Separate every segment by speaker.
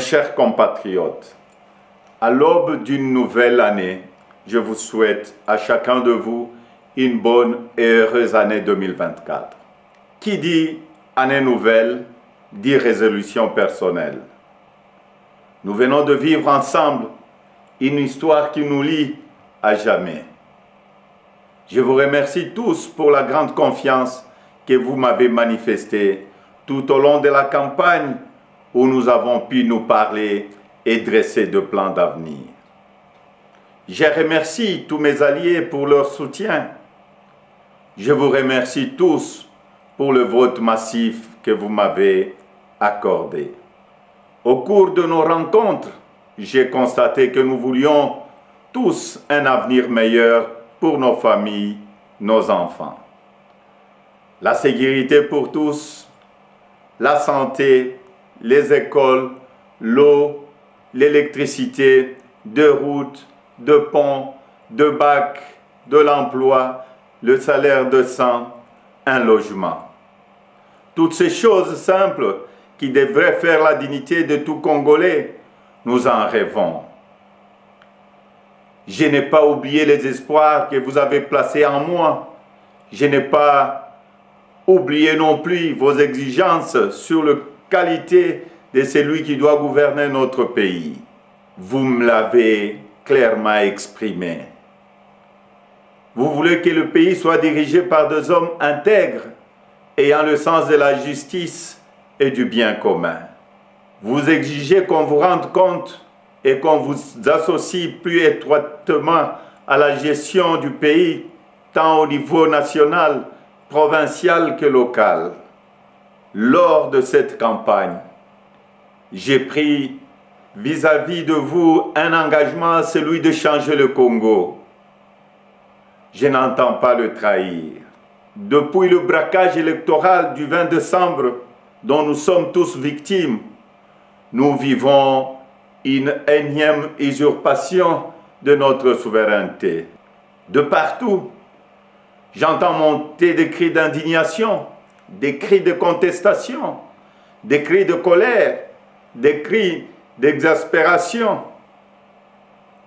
Speaker 1: chers compatriotes, à l'aube d'une nouvelle année, je vous souhaite à chacun de vous une bonne et heureuse année 2024. Qui dit année nouvelle, dit résolution personnelle. Nous venons de vivre ensemble une histoire qui nous lie à jamais. Je vous remercie tous pour la grande confiance que vous m'avez manifestée tout au long de la campagne où nous avons pu nous parler et dresser de plans d'avenir. Je remercie tous mes alliés pour leur soutien. Je vous remercie tous pour le vote massif que vous m'avez accordé. Au cours de nos rencontres, j'ai constaté que nous voulions tous un avenir meilleur pour nos familles, nos enfants. La sécurité pour tous, la santé, les écoles, l'eau, l'électricité, de routes, de ponts, de bacs, de l'emploi, le salaire décent, un logement. Toutes ces choses simples qui devraient faire la dignité de tout Congolais, nous en rêvons. Je n'ai pas oublié les espoirs que vous avez placés en moi. Je n'ai pas oublié non plus vos exigences sur la qualité de celui qui doit gouverner notre pays. Vous me l'avez clairement exprimé. Vous voulez que le pays soit dirigé par des hommes intègres, ayant le sens de la justice et du bien commun. Vous exigez qu'on vous rende compte et qu'on vous associe plus étroitement à la gestion du pays, tant au niveau national, provincial que local. Lors de cette campagne, j'ai pris vis-à-vis de vous un engagement, celui de changer le Congo. Je n'entends pas le trahir. Depuis le braquage électoral du 20 décembre, dont nous sommes tous victimes, nous vivons une énième usurpation de notre souveraineté. De partout, j'entends monter des cris d'indignation, des cris de contestation, des cris de colère, des cris d'exaspération.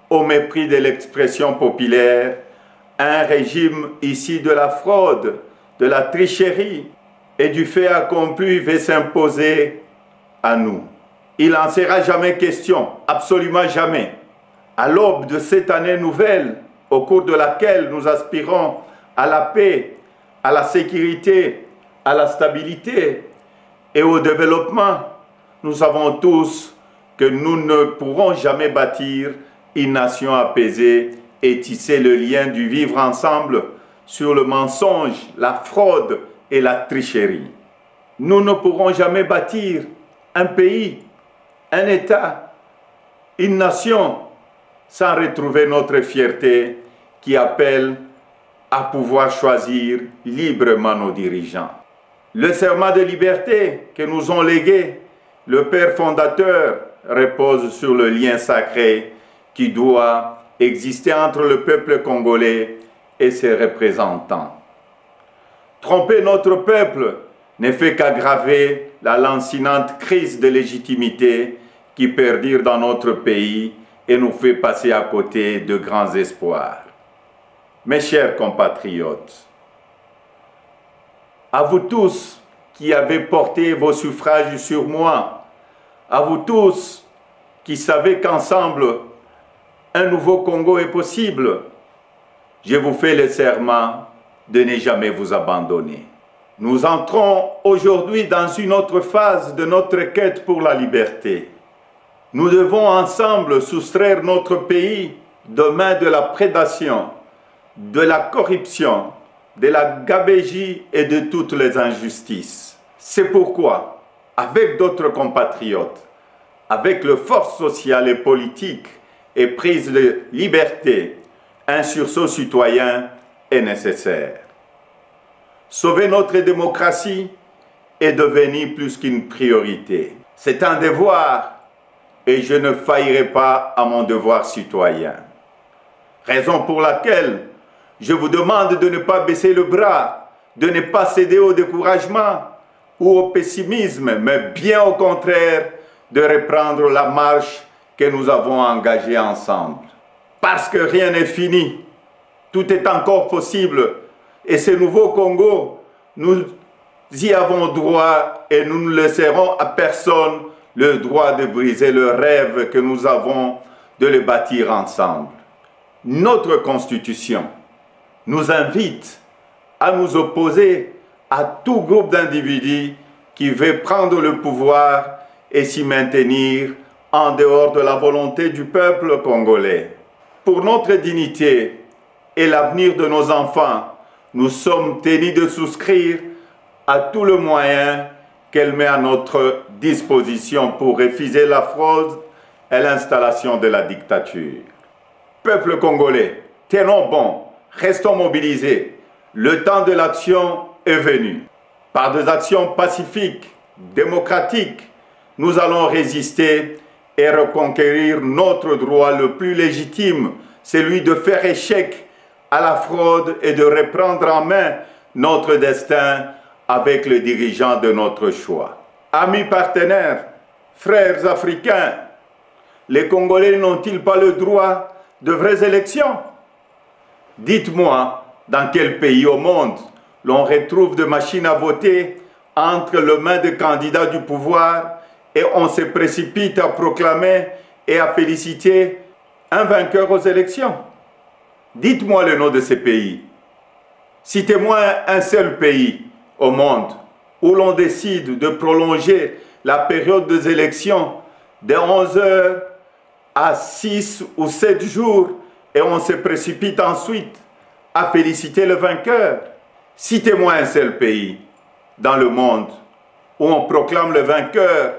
Speaker 1: Au mépris de l'expression populaire, un régime issu de la fraude, de la tricherie et du fait accompli veut s'imposer à nous. Il n'en sera jamais question, absolument jamais. À l'aube de cette année nouvelle, au cours de laquelle nous aspirons à la paix, à la sécurité, à la stabilité et au développement, nous savons tous que nous ne pourrons jamais bâtir une nation apaisée et tisser le lien du vivre ensemble sur le mensonge, la fraude et la tricherie. Nous ne pourrons jamais bâtir un pays, un État, une nation sans retrouver notre fierté qui appelle à pouvoir choisir librement nos dirigeants. Le serment de liberté que nous ont légué le Père fondateur repose sur le lien sacré qui doit exister entre le peuple congolais et ses représentants. Tromper notre peuple ne fait qu'aggraver la lancinante crise de légitimité qui perdure dans notre pays et nous fait passer à côté de grands espoirs. Mes chers compatriotes, à vous tous qui avez porté vos suffrages sur moi, à vous tous qui savez qu'ensemble, un nouveau Congo est possible, je vous fais le serment de ne jamais vous abandonner. Nous entrons aujourd'hui dans une autre phase de notre quête pour la liberté. Nous devons ensemble soustraire notre pays des mains de la prédation, de la corruption, de la gabegie et de toutes les injustices. C'est pourquoi, avec d'autres compatriotes, avec les forces sociales et politiques et prise de liberté, un sursaut citoyen est nécessaire. Sauver notre démocratie est devenu plus qu'une priorité. C'est un devoir et je ne faillirai pas à mon devoir citoyen. Raison pour laquelle je vous demande de ne pas baisser le bras, de ne pas céder au découragement ou au pessimisme, mais bien au contraire, de reprendre la marche que nous avons engagée ensemble. Parce que rien n'est fini, tout est encore possible. Et ce nouveau Congo, nous y avons droit et nous ne laisserons à personne le droit de briser le rêve que nous avons de le bâtir ensemble. Notre Constitution nous invite à nous opposer à tout groupe d'individus qui veut prendre le pouvoir et s'y maintenir en dehors de la volonté du peuple congolais. Pour notre dignité et l'avenir de nos enfants, nous sommes tenus de souscrire à tout le moyen qu'elle met à notre disposition pour refuser la fraude et l'installation de la dictature. Peuple congolais, tenons bon, restons mobilisés. Le temps de l'action est venu. Par des actions pacifiques, démocratiques, nous allons résister et reconquérir notre droit le plus légitime, celui de faire échec à la fraude et de reprendre en main notre destin avec les dirigeants de notre choix. Amis partenaires, frères africains, les Congolais n'ont-ils pas le droit de vraies élections? Dites-moi, dans quel pays au monde l'on retrouve des machines à voter entre les mains des candidats du pouvoir et on se précipite à proclamer et à féliciter un vainqueur aux élections? Dites-moi le nom de ces pays. Citez-moi un seul pays au monde où l'on décide de prolonger la période des élections de 11 heures à 6 ou 7 jours et on se précipite ensuite à féliciter le vainqueur. Citez-moi un seul pays dans le monde où on proclame le vainqueur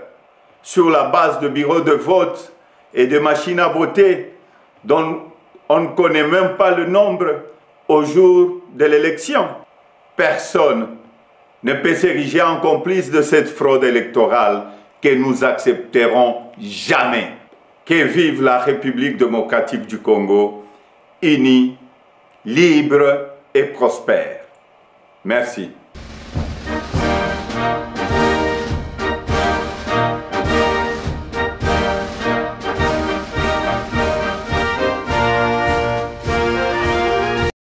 Speaker 1: sur la base de bureaux de vote et de machines à voter dont on ne connaît même pas le nombre au jour de l'élection. Personne ne peut s'ériger en complice de cette fraude électorale que nous accepterons jamais. Que vive la République démocratique du Congo, unie, libre et prospère. Merci.